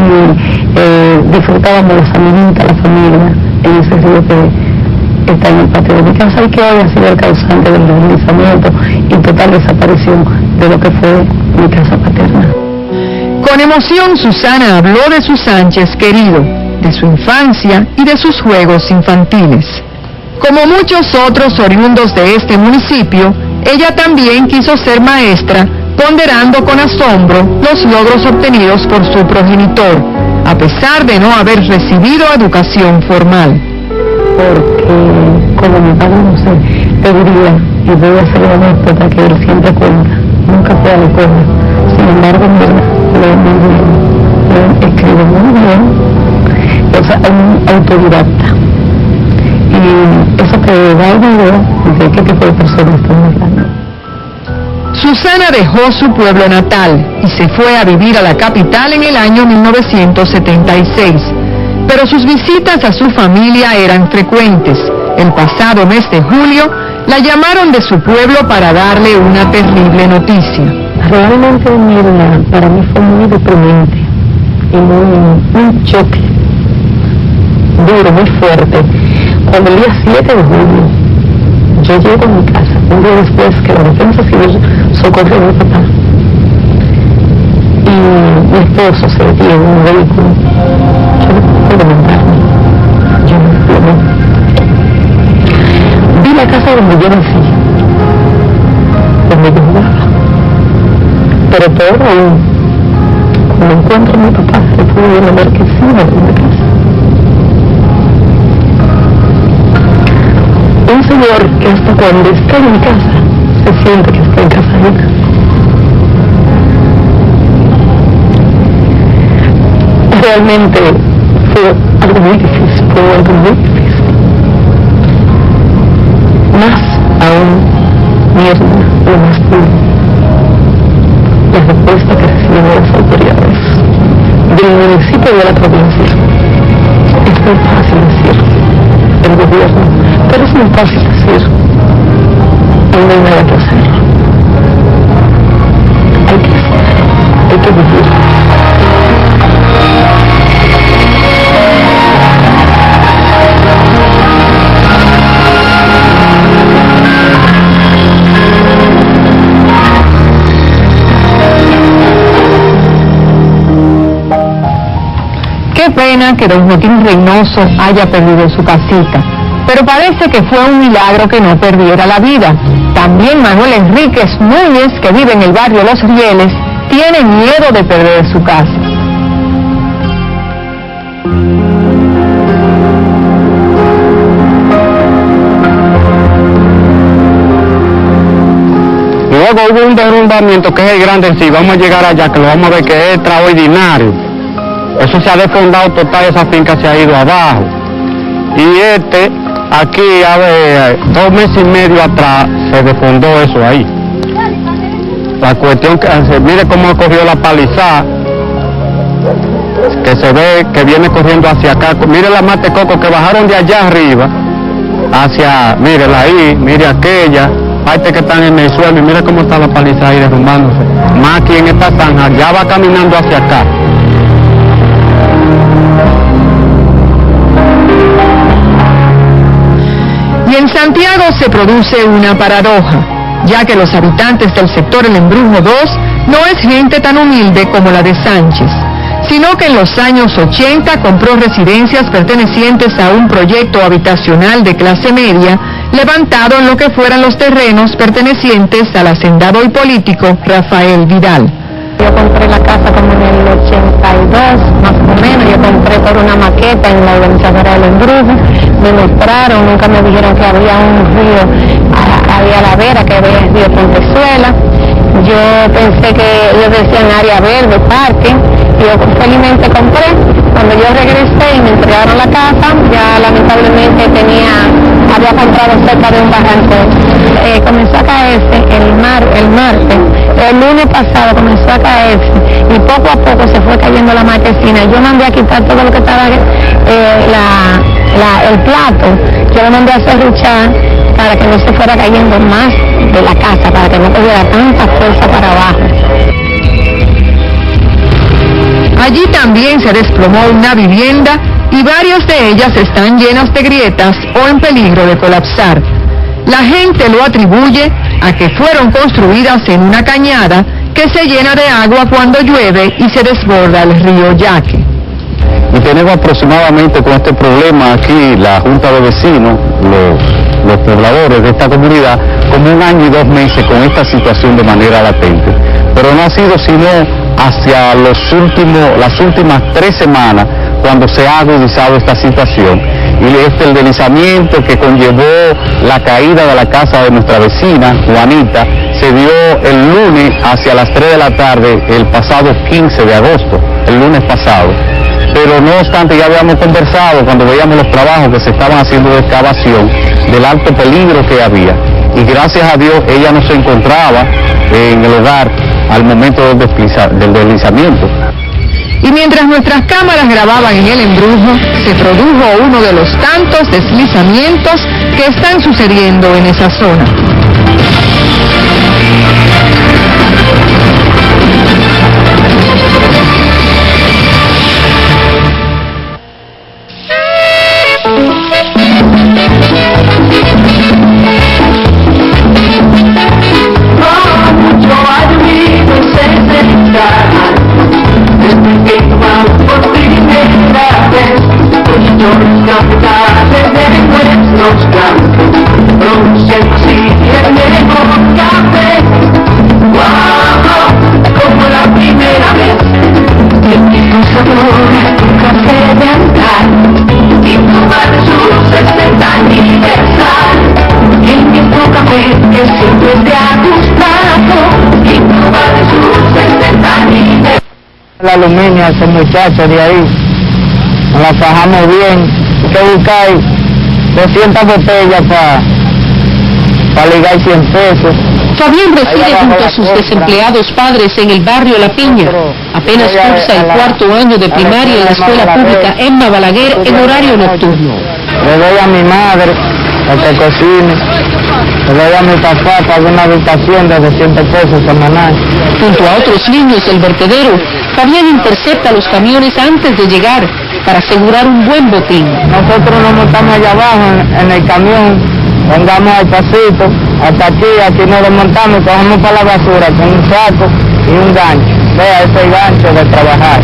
disfrutábamos las amiguitas, la familia, en ese río que está en el patio de mi casa y que hoy ha sido el causante del deslizamiento y total desaparición de lo que fue mi casa paterna. Con emoción, Susana habló de su Sánchez querido, de su infancia y de sus juegos infantiles. Como muchos otros oriundos de este municipio, ella también quiso ser maestra, ponderando con asombro los logros obtenidos por su progenitor, a pesar de no haber recibido educación formal. Porque, como mi padre, no sé, te diría, y voy a ser una anécdota que él siempre cuenta, nunca fue a la escuela, sin embargo, lee muy bien, escribe muy bien, o sea, es un autodidacta. Y eso te da una idea de qué tipo de persona estamos hablando. Susana dejó su pueblo natal y se fue a vivir a la capital en el año 1976, pero sus visitas a su familia eran frecuentes. El pasado mes de julio la llamaron de su pueblo para darle una terrible noticia. Realmente, Mirna, para mí fue muy deprimente y un choque duro, muy fuerte. Cuando el día 7 de julio yo llego a mi casa, un día después que la Defensa Civil socorrió a mi papá y mi esposo se detiene en un vehículo, yo no puedo montarme, yo me desplomé. Vi la casa donde yo nací, donde yo jugaba, pero peor aún, cuando encuentro a mi papá, le pude ver la marquesina de mi casa. Un señor que hasta cuando está en mi casa se siente que está en casa ajena. Realmente fue algo muy difícil, Más aún, Mirna, lo más duro, la respuesta que recibieron las autoridades del municipio de la provincia. Es muy fácil decir, el gobierno, pero es muy fácil decir, no hay nada que hacer. Hay que hacer, hay que vivir. Qué pena que don Joaquín Reynoso haya perdido su casita, pero parece que fue un milagro que no perdiera la vida. También Manuel Enríquez Núñez, que vive en el barrio Los Rieles, tiene miedo de perder su casa. Luego hubo un derrumbamiento que es el grande en sí, vamos a llegar allá, que lo vamos a ver que es extraordinario. Eso se ha desfondado total, esa finca se ha ido abajo. Y aquí, a ver, 2 meses y medio atrás, se desfondó eso ahí. La cuestión que, mire cómo corrió la palizada, que se ve que viene corriendo hacia acá. Mire la mate coco que bajaron de allá arriba, hacia, mírela ahí, mire aquella, parte que están en el suelo, y mire cómo está la palizada ahí derrumbándose. Más aquí en esta zanja, ya va caminando hacia acá. Y en Santiago se produce una paradoja, ya que los habitantes del sector El Embrujo 2 no es gente tan humilde como la de Sánchez, sino que en los años 80 compró residencias pertenecientes a un proyecto habitacional de clase media, levantado en lo que fueran los terrenos pertenecientes al hacendado y político Rafael Vidal. Yo compré la casa como en el 82, más o menos. Yo compré por una maqueta en la organizadora del Embrujo. Me mostraron, nunca me dijeron que había un río, había la vera, que había el río Pontezuela. Yo pensé que ellos decían área verde, parque, y yo felizmente compré. Cuando yo regresé y me entregaron la casa, ya lamentablemente había comprado cerca de un barrancón. Comenzó a caerse el martes, el lunes pasado comenzó a caerse y poco a poco se fue cayendo la marquesina. Yo mandé a quitar todo lo que estaba, el plato, yo lo mandé a serruchar para que no se fuera cayendo más de la casa, para que no cogiera tanta fuerza para abajo. Allí también se desplomó una vivienda y varias de ellas están llenas de grietas o en peligro de colapsar. La gente lo atribuye a que fueron construidas en una cañada que se llena de agua cuando llueve y se desborda el río Yaque. Y tenemos aproximadamente con este problema aquí, la Junta de Vecinos, los pobladores de esta comunidad, como 1 año y 2 meses con esta situación de manera latente. Pero no ha sido sino hacia las últimas 3 semanas cuando se ha agudizado esta situación. Y el deslizamiento que conllevó la caída de la casa de nuestra vecina, Juanita, se dio el lunes hacia las 3 de la tarde, el pasado 15 de agosto, el lunes pasado. Pero no obstante, ya habíamos conversado cuando veíamos los trabajos que se estaban haciendo de excavación, del alto peligro que había. Y gracias a Dios ella no se encontraba en el hogar al momento del deslizamiento. Y mientras nuestras cámaras grababan en el embrujo, se produjo uno de los tantos deslizamientos que están sucediendo en esa zona. El aluminio a ese muchacho de ahí, nos la fajamos bien, hay que buscar 200 botellas para ligar 100 pesos. Fabián reside junto a sus desempleados padres en el barrio La Piña. Apenas cursa el 4º año de primaria en la escuela pública Emma Balaguer en horario nocturno. Le doy a mi madre para que cocine, le doy a mi papá para una habitación de 200 pesos semanal. Junto a otros niños del vertedero, Fabián intercepta los camiones antes de llegar para asegurar un buen botín. Nosotros nos montamos allá abajo en el camión, andamos al pasito, hasta aquí nos lo montamos y cogemos para la basura con un saco y un gancho. Vea ese gancho de trabajar.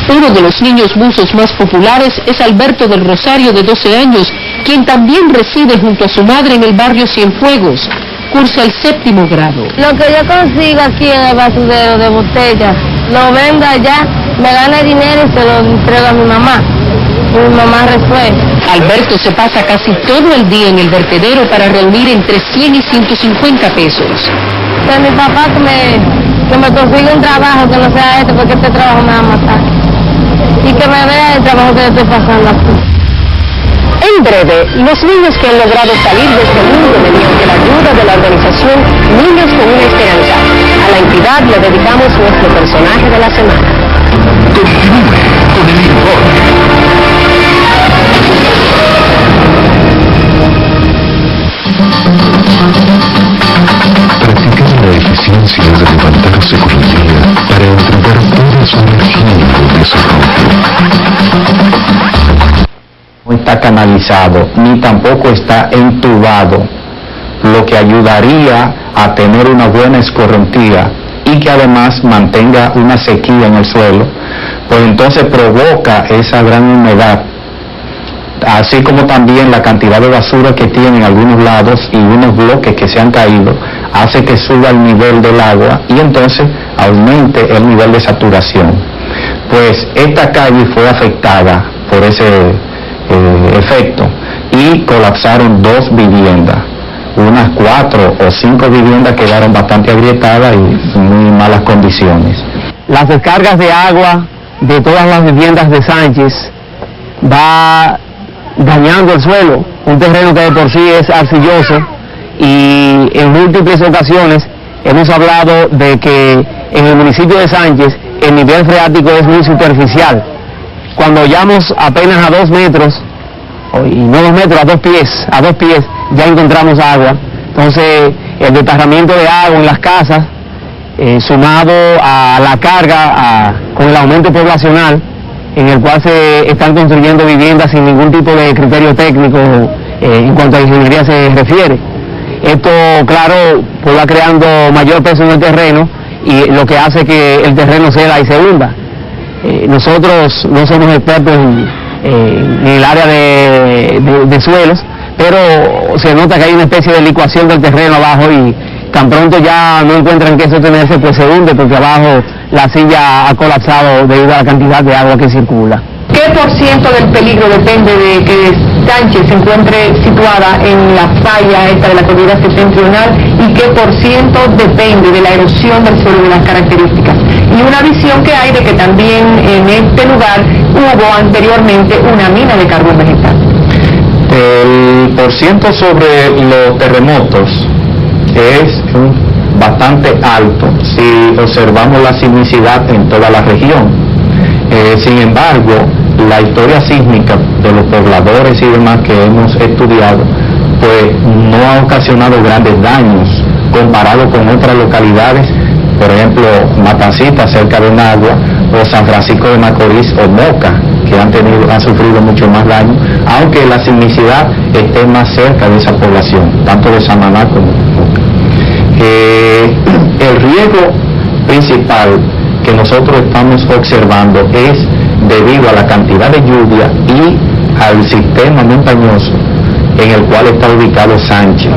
Uno de los niños buzos más populares es Alberto del Rosario, de 12 años, quien también reside junto a su madre en el barrio Cienfuegos. Cursa el 7º grado. Lo que yo consigo aquí en el basurero de botellas, lo vendo allá, me gano el dinero y se lo entrego a mi mamá. Mi mamá resuelve. Alberto se pasa casi todo el día en el vertedero para reunir entre 100 y 150 pesos. De mi papá que me consiga un trabajo que no sea este, porque este trabajo me va a matar. Y que me vea el trabajo que yo estoy pasando aquí. En breve, los niños que han logrado salir de este mundo mediante la ayuda de la organización Niños con una Esperanza. A la entidad le dedicamos nuestro personaje de la semana. Continúe con el informe. Practicar la eficiencia de levantarse con el día para entregar toda su energía al desarrollo. No está canalizado, ni tampoco está entubado, lo que ayudaría a tener una buena escorrentía y que además mantenga una sequía en el suelo, pues entonces provoca esa gran humedad, así como también la cantidad de basura que tienen algunos lados y unos bloques que se han caído, hace que suba el nivel del agua y entonces aumente el nivel de saturación. Pues esta calle fue afectada por ese efecto y colapsaron 2 viviendas. unas 4 o 5 viviendas quedaron bastante agrietadas y en muy malas condiciones. Las descargas de agua de todas las viviendas de Sánchez va dañando el suelo, un terreno que de por sí es arcilloso, y en múltiples ocasiones hemos hablado de que en el municipio de Sánchez el nivel freático es muy superficial. Cuando hallamos apenas a 2 metros, y no 2 metros, a dos pies, ya encontramos agua. Entonces el desparramamiento de agua en las casas, sumado a la carga con el aumento poblacional, en el cual se están construyendo viviendas sin ningún tipo de criterio técnico en cuanto a ingeniería se refiere. Esto, claro, pues va creando mayor peso en el terreno y lo que hace que el terreno ceda y se hunda. Nosotros no somos expertos en el área de suelos, pero se nota que hay una especie de licuación del terreno abajo y tan pronto ya no encuentran qué sostenerse, pues se hunde porque abajo la silla ha colapsado debido a la cantidad de agua que circula. ¿Qué por ciento del peligro depende de que Sánchez se encuentre situada en la falla esta de la cordillera septentrional y qué por ciento depende de la erosión del suelo de las características? Y una visión que hay de que también en este lugar hubo anteriormente una mina de carbón vegetal. El porciento sobre los terremotos es bastante alto si observamos la sismicidad en toda la región. Sin embargo, la historia sísmica de los pobladores y demás que hemos estudiado, pues no ha ocasionado grandes daños comparado con otras localidades, por ejemplo, Matancita, cerca de Nagua, o San Francisco de Macorís o Moca, que han sufrido mucho más daño, aunque la sismicidad esté más cerca de esa población, tanto de Samaná como de Moca. El riesgo principal que nosotros estamos observando es debido a la cantidad de lluvia y al sistema montañoso en el cual está ubicado Sánchez.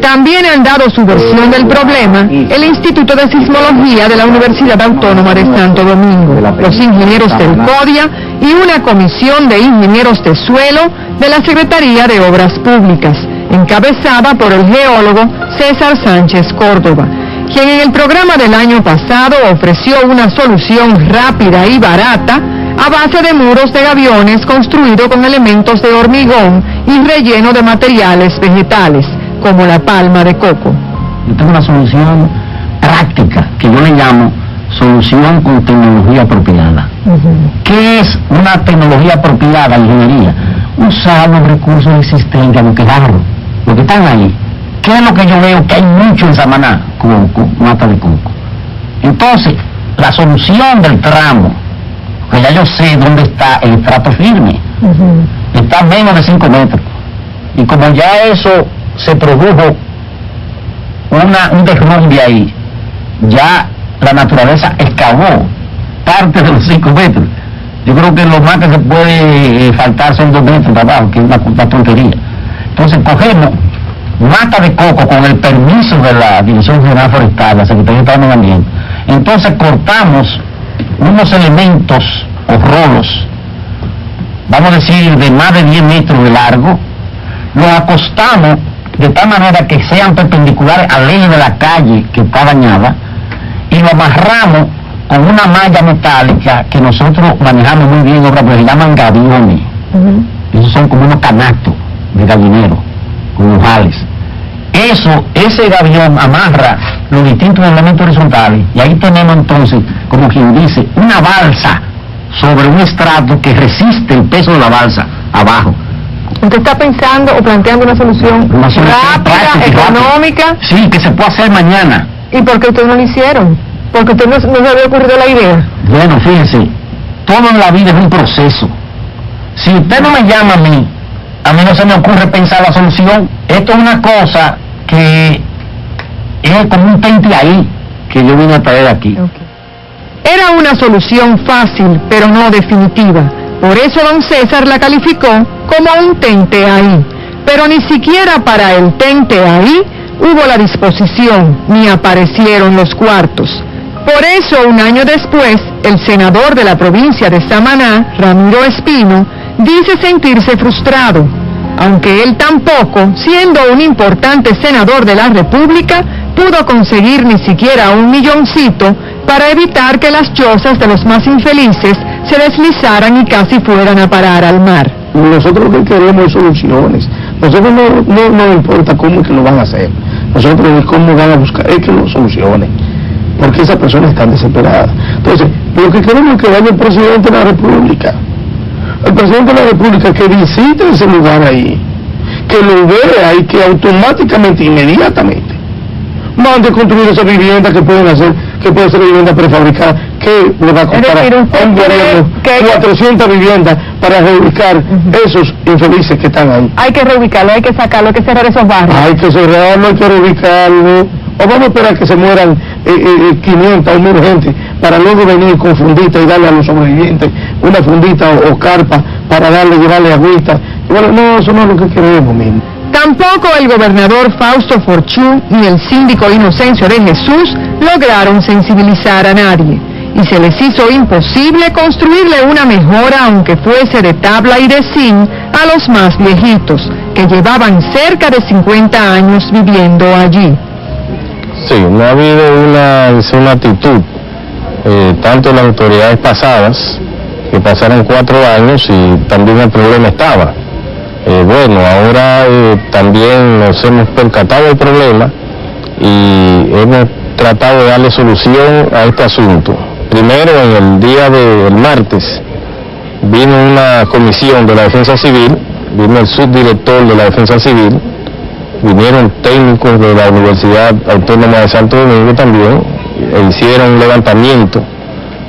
También han dado su versión del problema el Instituto de Sismología de la Universidad Autónoma de Santo Domingo, los ingenieros del CODIA y una comisión de ingenieros de suelo de la Secretaría de Obras Públicas, encabezada por el geólogo César Sánchez Córdoba, quien en el programa del año pasado ofreció una solución rápida y barata a base de muros de gaviones construido con elementos de hormigón y relleno de materiales vegetales, como la palma de coco. Yo tengo una solución práctica que yo le llamo solución con tecnología apropiada. ¿Qué es una tecnología apropiada, ingeniería? Usar los recursos existentes, lo que están ahí. ¿Qué es lo que yo veo que hay mucho en Samaná? Coco, mata de coco. Entonces, la solución del tramo, que ya yo sé dónde está el estrato firme, está a menos de 5 metros. Y como ya eso se produjo un derrumbe ahí, ya la naturaleza excavó parte de los 5 metros. Yo creo que lo más que se puede faltar son 2 metros para abajo, que es una tontería. Entonces cogemos mata de coco con el permiso de la Dirección General Forestal, la Secretaría de Medio Ambiente. Entonces cortamos unos elementos o rolos, vamos a decir de más de 10 metros de largo, los acostamos de tal manera que sean perpendiculares al eje de la calle que está dañada y lo amarramos con una malla metálica que nosotros manejamos muy bien, porque se llaman gaviones. Esos son como unos canastos de gallinero, con ojales. Ese gavión amarra los distintos elementos horizontales y ahí tenemos entonces, como quien dice, una balsa sobre un estrato que resiste el peso de la balsa abajo. ¿Usted está pensando o planteando una solución rápida, económica? Sí, que se puede hacer mañana. ¿Y por qué ustedes no lo hicieron? ¿Porque usted no se había ocurrido la idea? Bueno, fíjense, todo en la vida es un proceso. Si usted no me llama a mí no se me ocurre pensar la solución. Esto es una cosa que es como un pente ahí que yo vine a traer aquí. Era una solución fácil, pero no definitiva. Por eso don César la calificó como un tente ahí. Pero ni siquiera para el tente ahí hubo la disposición, ni aparecieron los cuartos. Por eso, un año después, el senador de la provincia de Samaná, Ramiro Espino, dice sentirse frustrado. aunque él tampoco, siendo un importante senador de la República, pudo conseguir ni siquiera un milloncito para evitar que las chozas de los más infelices se deslizaran y casi fueran a parar al mar. Nosotros lo que queremos es soluciones. Nosotros no nos importa cómo es que lo van a hacer. Nosotros es cómo van a buscar, es que lo solucionen. Porque esas personas están desesperadas. Entonces, lo que queremos es que vaya el presidente de la República. El presidente de la República que visite ese lugar ahí, que lo vea y que automáticamente, inmediatamente, mande construir esa vivienda que pueden hacer, que puede ser vivienda prefabricada, que le va a costar a un gobierno 400 viviendas para reubicar esos infelices que están ahí. Hay que reubicarlo, hay que sacarlo, hay que cerrar esos barrios. Hay que cerrarlo, hay que reubicarlo. O vamos a esperar que se mueran 500 o 1000 gente para luego venir con fundita y darle a los sobrevivientes una fundita o carpa para llevarle agüita. Bueno, no, eso no es lo que queremos, mismo. Tampoco el gobernador Fausto Forchú ni el síndico Inocencio de Jesús lograron sensibilizar a nadie, y se les hizo imposible construirle una mejora, aunque fuese de tabla y de zinc, a los más viejitos, que llevaban cerca de 50 años viviendo allí. Sí, no ha habido una actitud, tanto en las autoridades pasadas, que pasaron 4 años y también el problema estaba. Bueno, ahora también nos hemos percatado del problema y hemos tratado de darle solución a este asunto. Primero, en el día del martes, vino una comisión de la Defensa Civil, vino el subdirector de la Defensa Civil, vinieron técnicos de la Universidad Autónoma de Santo Domingo también, e hicieron un levantamiento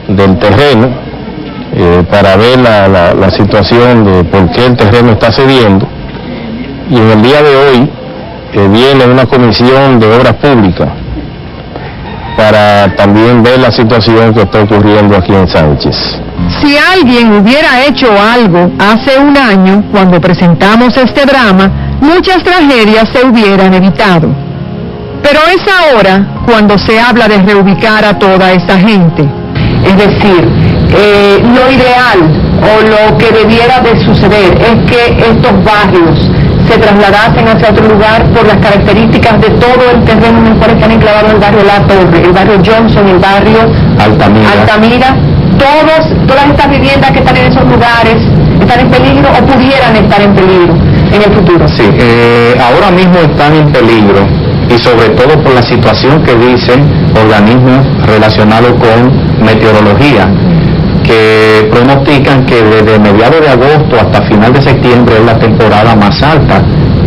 del terreno para ver la situación de por qué el terreno está cediendo. Y en el día de hoy viene una comisión de obras públicas para también ver la situación que está ocurriendo aquí en Sánchez. Si alguien hubiera hecho algo hace un año, cuando presentamos este drama, muchas tragedias se hubieran evitado. Pero es ahora cuando se habla de reubicar a toda esa gente. Es decir, lo ideal o lo que debiera de suceder es que estos barrios se trasladasen hacia otro lugar por las características de todo el terreno en el cual están enclavados el barrio La Torre, el barrio Johnson, el barrio Altamira. Todas estas viviendas que están en esos lugares están en peligro o pudieran estar en peligro en el futuro. Sí, ahora mismo están en peligro y sobre todo por la situación que dicen organismos relacionados con meteorología, que pronostican que desde mediados de agosto hasta final de septiembre es la temporada más alta,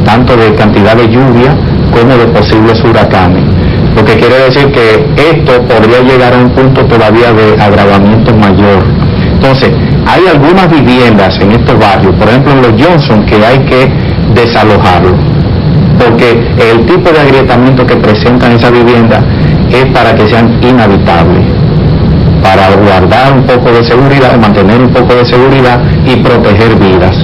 tanto de cantidad de lluvia como de posibles huracanes. Lo que quiere decir que esto podría llegar a un punto todavía de agravamiento mayor. Entonces, hay algunas viviendas en estos barrios, por ejemplo en los Johnson, que hay que desalojarlo, porque el tipo de agrietamiento que presentan esas viviendas es para que sean inhabitables, para guardar un poco de seguridad, mantener un poco de seguridad y proteger vidas.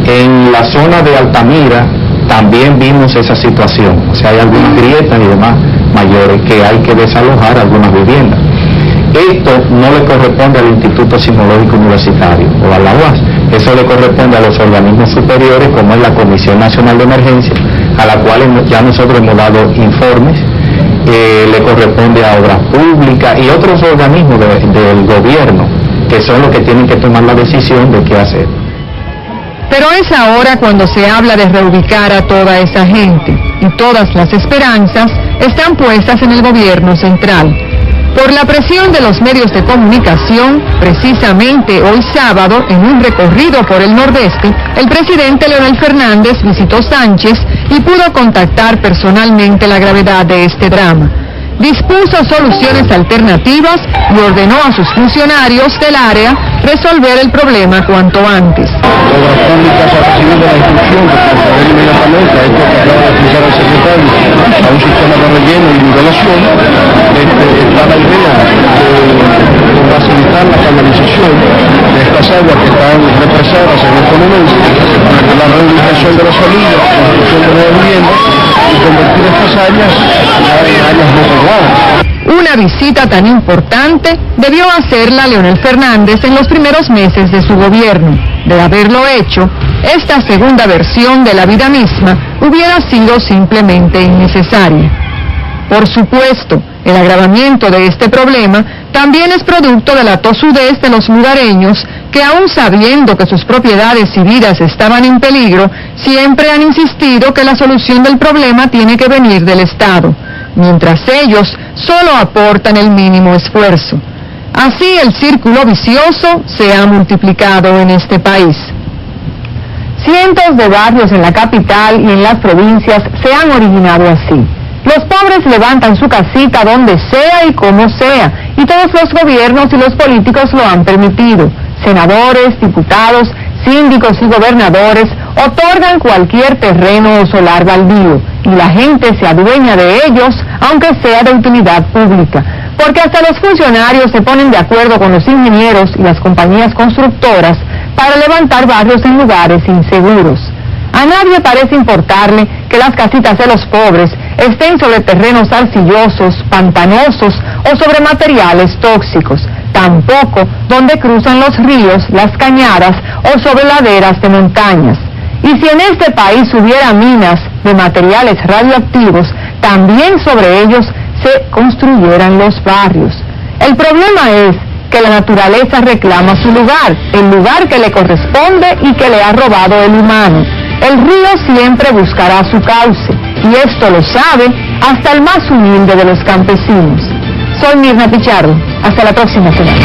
En la zona de Altamira también vimos esa situación, o sea, hay algunas grietas y demás mayores que hay que desalojar algunas viviendas. Esto no le corresponde al Instituto Sismológico Universitario o a la UAS, eso le corresponde a los organismos superiores, como es la Comisión Nacional de Emergencia, a la cual ya nosotros hemos dado informes. Le corresponde a Obras Públicas y otros organismos del gobierno, que son los que tienen que tomar la decisión de qué hacer. Pero es ahora cuando se habla de reubicar a toda esa gente, y todas las esperanzas están puestas en el gobierno central. Por la presión de los medios de comunicación, precisamente hoy sábado, en un recorrido por el Nordeste, el presidente Leonel Fernández visitó Sánchez y pudo contactar personalmente la gravedad de este drama. Dispuso soluciones alternativas y ordenó a sus funcionarios del área resolver el problema cuanto antes. Obras Públicas ha recibido la instrucción de proceder inmediatamente a esto que acaba de explicar el secretario, a un sistema de relleno y nivelación. Está la idea de facilitar la canalización de estas aguas que están represadas en este momento, la reubicación de las familias, la construcción de nuevas viviendas y convertir estas áreas en áreas no pobladas. Una visita tan importante debió hacerla Leonel Fernández en los primeros meses de su gobierno. De haberlo hecho, esta segunda versión de la vida misma hubiera sido simplemente innecesaria. Por supuesto, el agravamiento de este problema también es producto de la tosudez de los lugareños que, aun sabiendo que sus propiedades y vidas estaban en peligro, siempre han insistido que la solución del problema tiene que venir del Estado, mientras ellos solo aportan el mínimo esfuerzo. Así el círculo vicioso se ha multiplicado en este país. Cientos de barrios en la capital y en las provincias se han originado así. Los pobres levantan su casita donde sea y como sea, y todos los gobiernos y los políticos lo han permitido. Senadores, diputados, síndicos y gobernadores otorgan cualquier terreno o solar baldío, y la gente se adueña de ellos, aunque sea de utilidad pública, porque hasta los funcionarios se ponen de acuerdo con los ingenieros y las compañías constructoras para levantar barrios en lugares inseguros. A nadie parece importarle que las casitas de los pobres estén sobre terrenos arcillosos, pantanosos o sobre materiales tóxicos, tampoco donde cruzan los ríos, las cañadas o sobre laderas de montañas. Y si en este país hubiera minas de materiales radioactivos, también sobre ellos se construyeran los barrios. El problema es que la naturaleza reclama su lugar, el lugar que le corresponde y que le ha robado el humano. El río siempre buscará su cauce, y esto lo sabe hasta el más humilde de los campesinos. Soy Mirna Pichardo. Hasta la próxima semana.